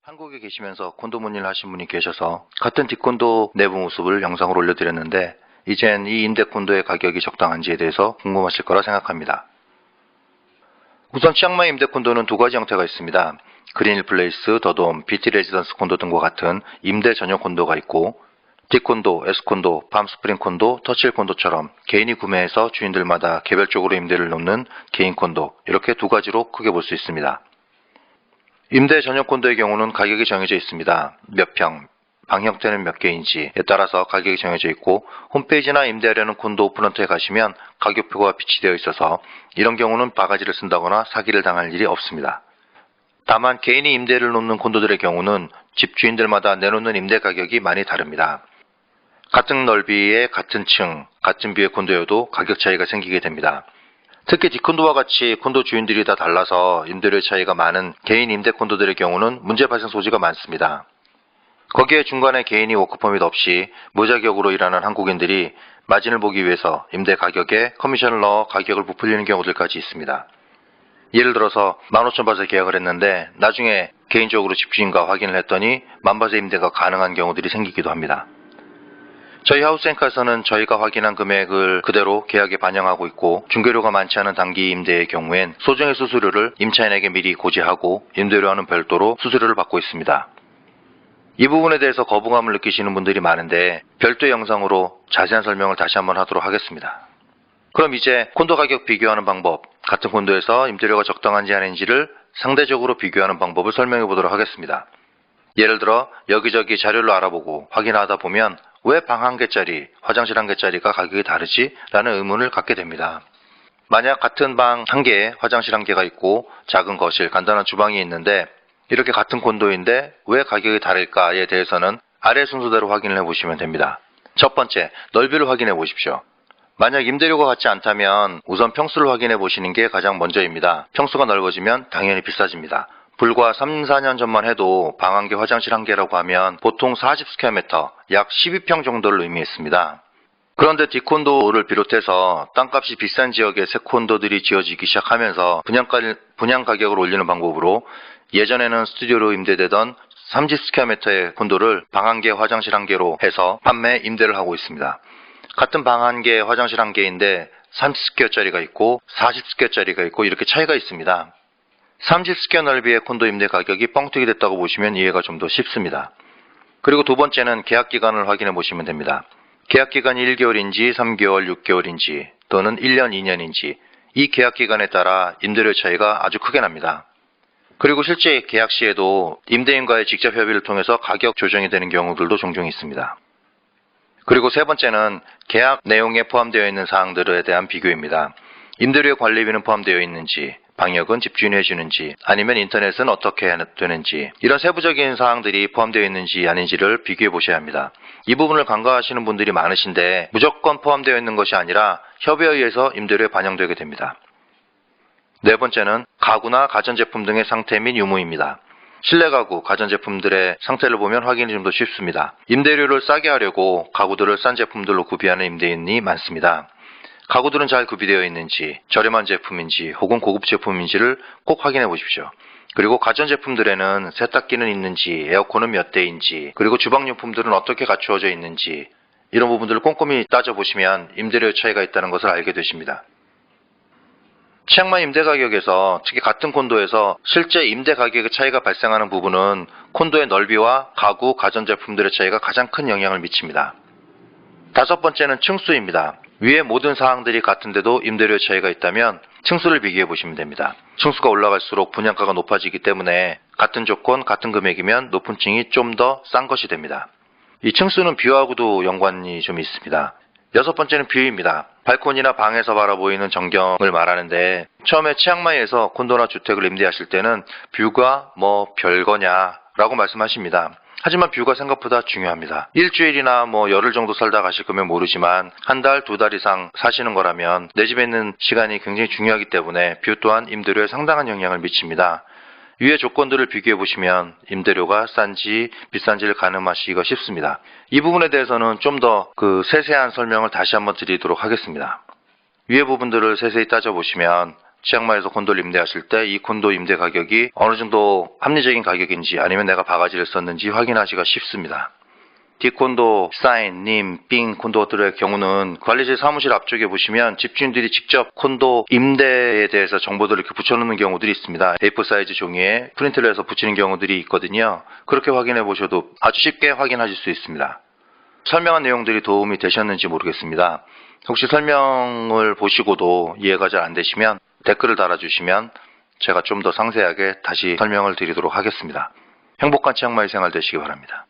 한국에 계시면서 콘도 문의를 하신 분이 계셔서 같은 뒷콘도 내부 모습을 영상으로 올려드렸는데 이젠 이 임대 콘도의 가격이 적당한지에 대해서 궁금하실 거라 생각합니다. 우선 치앙마이 임대 콘도는 두 가지 형태가 있습니다. 그린힐 플레이스, 더돔, BT 레지던스 콘도 등과 같은 임대 전용 콘도가 있고 D콘도, S콘도, 팜스프링 콘도, 터치힐 콘도처럼 개인이 구매해서 주인들마다 개별적으로 임대를 놓는 개인 콘도, 이렇게 두 가지로 크게 볼 수 있습니다. 임대 전용 콘도의 경우는 가격이 정해져 있습니다. 몇 평, 방 형태는 몇 개인지에 따라서 가격이 정해져 있고 홈페이지나 임대하려는 콘도 오픈런트에 가시면 가격표가 비치되어 있어서 이런 경우는 바가지를 쓴다거나 사기를 당할 일이 없습니다. 다만 개인이 임대를 놓는 콘도들의 경우는 집주인들마다 내놓는 임대 가격이 많이 다릅니다. 같은 넓이의 같은 층, 같은 뷰의 콘도여도 가격 차이가 생기게 됩니다. 특히 D콘도와 같이 콘도 주인들이 다 달라서 임대료의 차이가 많은 개인 임대 콘도들의 경우는 문제 발생 소지가 많습니다. 거기에 중간에 개인이 워크퍼밋 없이 무자격으로 일하는 한국인들이 마진을 보기 위해서 임대 가격에 커미션을 넣어 가격을 부풀리는 경우들까지 있습니다. 예를 들어서 15,000바트에 계약을 했는데 나중에 개인적으로 집주인과 확인을 했더니 10,000바트 임대가 가능한 경우들이 생기기도 합니다. 저희 하우스앤카에서는 저희가 확인한 금액을 그대로 계약에 반영하고 있고 중개료가 많지 않은 단기 임대의 경우엔 소정의 수수료를 임차인에게 미리 고지하고 임대료와는 별도로 수수료를 받고 있습니다. 이 부분에 대해서 거부감을 느끼시는 분들이 많은데 별도의 영상으로 자세한 설명을 다시 한번 하도록 하겠습니다. 그럼 이제 콘도 가격 비교하는 방법, 같은 콘도에서 임대료가 적당한지 아닌지를 상대적으로 비교하는 방법을 설명해 보도록 하겠습니다. 예를 들어 여기저기 자료를 알아보고 확인하다 보면 왜 방 한 개짜리, 화장실 한 개짜리가 가격이 다르지? 라는 의문을 갖게 됩니다. 만약 같은 방 한 개에 화장실 한 개가 있고 작은 거실, 간단한 주방이 있는데 이렇게 같은 콘도인데 왜 가격이 다를까에 대해서는 아래 순서대로 확인을 해보시면 됩니다. 첫 번째, 넓이를 확인해 보십시오. 만약 임대료가 같지 않다면 우선 평수를 확인해 보시는 게 가장 먼저입니다. 평수가 넓어지면 당연히 비싸집니다. 불과 3, 4년 전만 해도 방 한 개, 화장실 한 개라고 하면 보통 40스퀘어미터, 약 12평 정도를 의미했습니다. 그런데 D콘도를 비롯해서 땅값이 비싼 지역에 새 콘도들이 지어지기 시작하면서 분양 가격을 올리는 방법으로 예전에는 스튜디오로 임대되던 30스퀘어미터의 콘도를 방 한 개, 화장실 한 개로 해서 판매, 임대를 하고 있습니다. 같은 방 한 개, 화장실 한 개인데 30스퀘어짜리가 있고 40스퀘어짜리가 있고 이렇게 차이가 있습니다. 30스퀘어 넓이의 콘도 임대 가격이 뻥튀기 됐다고 보시면 이해가 좀 더 쉽습니다. 그리고 두 번째는 계약 기간을 확인해 보시면 됩니다. 계약 기간이 1개월인지 3개월, 6개월인지 또는 1년, 2년인지 이 계약 기간에 따라 임대료 차이가 아주 크게 납니다. 그리고 실제 계약 시에도 임대인과의 직접 협의를 통해서 가격 조정이 되는 경우들도 종종 있습니다. 그리고 세 번째는 계약 내용에 포함되어 있는 사항들에 대한 비교입니다. 임대료의 관리비는 포함되어 있는지, 방역은 집주인이 해주는지, 아니면 인터넷은 어떻게 되는지 이런 세부적인 사항들이 포함되어 있는지 아닌지를 비교해 보셔야 합니다. 이 부분을 간과하시는 분들이 많으신데 무조건 포함되어 있는 것이 아니라 협의에 의해서 임대료에 반영되게 됩니다. 네 번째는 가구나 가전제품 등의 상태 및 유무입니다. 실내 가구, 가전제품들의 상태를 보면 확인이 좀 더 쉽습니다. 임대료를 싸게 하려고 가구들을 싼 제품들로 구비하는 임대인이 많습니다. 가구들은 잘 구비되어 있는지, 저렴한 제품인지 혹은 고급 제품인지를 꼭 확인해 보십시오. 그리고 가전제품들에는 세탁기는 있는지, 에어컨은 몇 대인지, 그리고 주방용품들은 어떻게 갖추어져 있는지 이런 부분들을 꼼꼼히 따져보시면 임대료의 차이가 있다는 것을 알게 되십니다. 치앙마이 임대 가격에서 특히 같은 콘도에서 실제 임대 가격의 차이가 발생하는 부분은 콘도의 넓이와 가구, 가전제품들의 차이가 가장 큰 영향을 미칩니다. 다섯 번째는 층수입니다. 위의 모든 사항들이 같은데도 임대료의 차이가 있다면 층수를 비교해 보시면 됩니다. 층수가 올라갈수록 분양가가 높아지기 때문에 같은 조건, 같은 금액이면 높은 층이 좀 더 싼 것이 됩니다. 이 층수는 뷰하고도 연관이 좀 있습니다. 여섯 번째는 뷰입니다. 발코니나 방에서 바라보이는 전경을 말하는데 처음에 치앙마이에서 콘도나 주택을 임대하실 때는 뷰가 뭐 별거냐 라고 말씀하십니다. 하지만 뷰가 생각보다 중요합니다. 일주일이나 열흘 정도 살다 가실 거면 모르지만 한 달, 두 달 이상 사시는 거라면 내 집에 있는 시간이 굉장히 중요하기 때문에 뷰 또한 임대료에 상당한 영향을 미칩니다. 위의 조건들을 비교해 보시면 임대료가 싼지 비싼지를 가늠하시기가 쉽습니다. 이 부분에 대해서는 좀 더 세세한 설명을 다시 한번 드리도록 하겠습니다. 위의 부분들을 세세히 따져보시면 치앙마이에서 콘도를 임대하실 때 이 콘도 임대 가격이 어느 정도 합리적인 가격인지 아니면 내가 바가지를 썼는지 확인하기가 쉽습니다. D콘도, 사인, 님, 빙 콘도들의 경우는 관리실 사무실 앞쪽에 보시면 집주인들이 직접 콘도 임대에 대해서 정보들을 이렇게 붙여놓는 경우들이 있습니다. A4 사이즈 종이에 프린트를 해서 붙이는 경우들이 있거든요. 그렇게 확인해 보셔도 아주 쉽게 확인하실 수 있습니다. 설명한 내용들이 도움이 되셨는지 모르겠습니다. 혹시 설명을 보시고도 이해가 잘 안 되시면 댓글을 달아주시면 제가 좀 더 상세하게 다시 설명을 드리도록 하겠습니다. 행복한 치앙마이 생활 되시기 바랍니다.